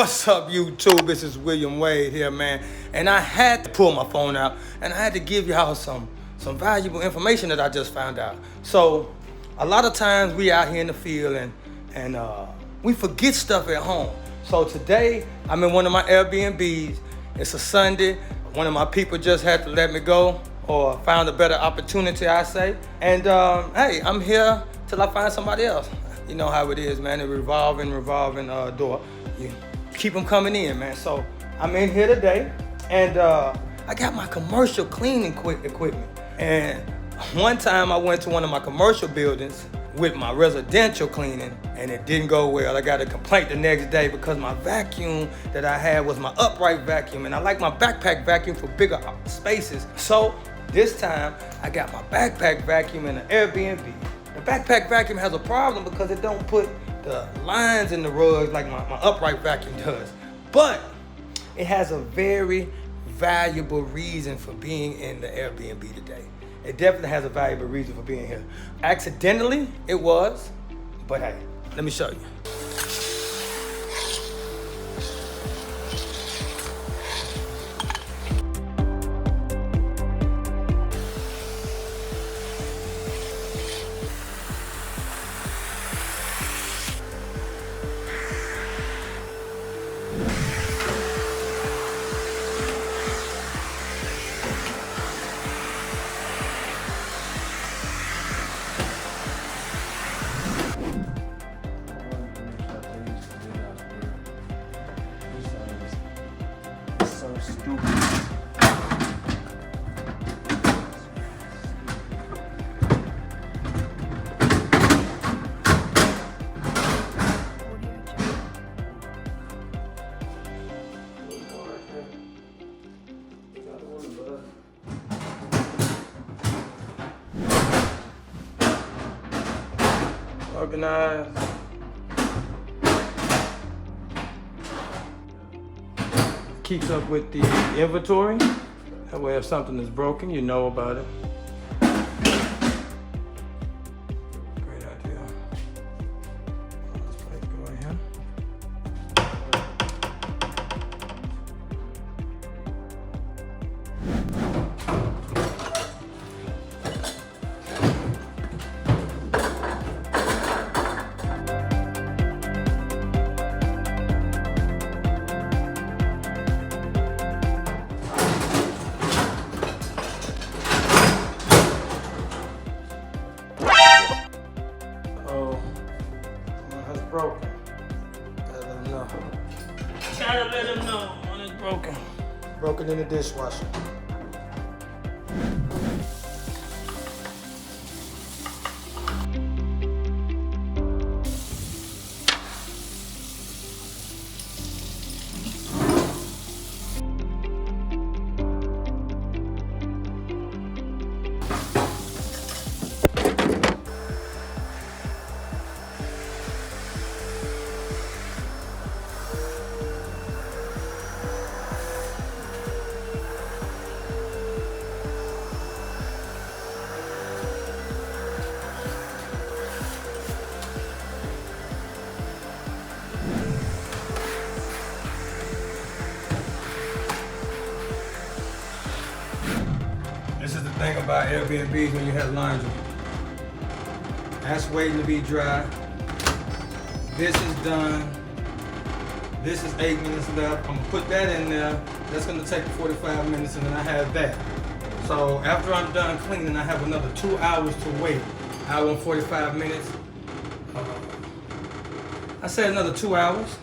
What's up, YouTube? This is William Wade here, man. And I had to pull my phone out and I had to give y'all some valuable information that I just found out. So a lot of times we out here in the field and we forget stuff at home. So today I'm in one of my Airbnbs. It's a Sunday. One of my people just had to let me go, or found a better opportunity, I say. And hey, I'm here till I find somebody else. You know how it is, man. A revolving door. You keep them coming in, man. So I'm in here today, and I got my commercial cleaning equipment. And one time I went to one of my commercial buildings with my residential cleaning, and it didn't go well. I got a complaint the next day because my vacuum that I had was my upright vacuum, and I like my backpack vacuum for bigger spaces. So this time I got my backpack vacuum in an Airbnb. The backpack vacuum has a problem because it don't put the lines in the rugs like my upright vacuum does. But it has a very valuable reason for being in the Airbnb today. It definitely has a valuable reason for being here. Accidentally, it was, but hey, let me show you. Organized. Keeps up with the inventory. That way if something is broken, you know about it. Great idea. Let's plate go in here. Broken. Gotta let him know when it's broken. Broken in the dishwasher. This is the thing about Airbnbs when you have laundry. That's waiting to be dry. This is done. This is 8 minutes left. I'm gonna put that in there. That's gonna take 45 minutes, and then I have that. So after I'm done cleaning, I have another 2 hours to wait. Hour and 45 minutes. I said another 2 hours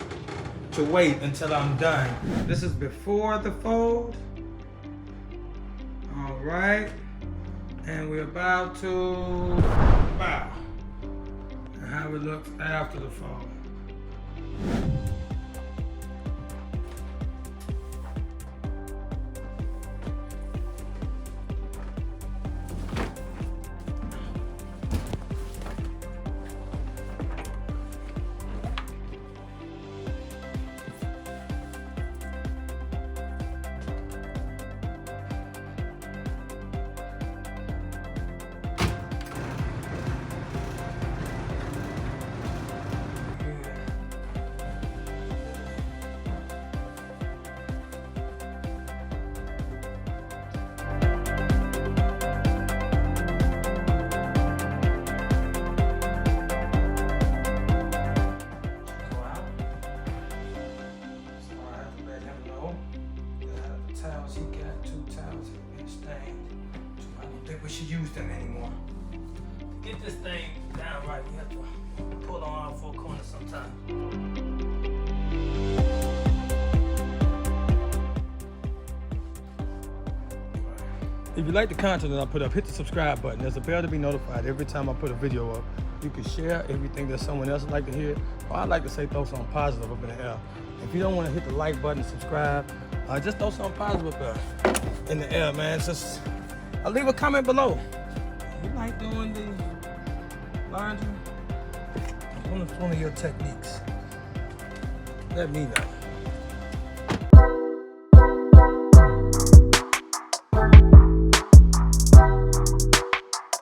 to wait until I'm done. This is before the fold. All right, and we're about to bow. And how it looks after the fold. She got 2 towels in this thing. I don't think we should use them anymore. To get this thing down right, we have to pull on all 4 corners sometimes. If you like the content that I put up, hit the subscribe button. There's a bell to be notified every time I put a video up. You can share everything that someone else would like to hear, or I like to say throw something positive up in the air. If you don't want to hit the like button, subscribe, just throw something positive up there in the air, man. Just leave a comment below. You like doing the laundry? What's one of your techniques? Let me know.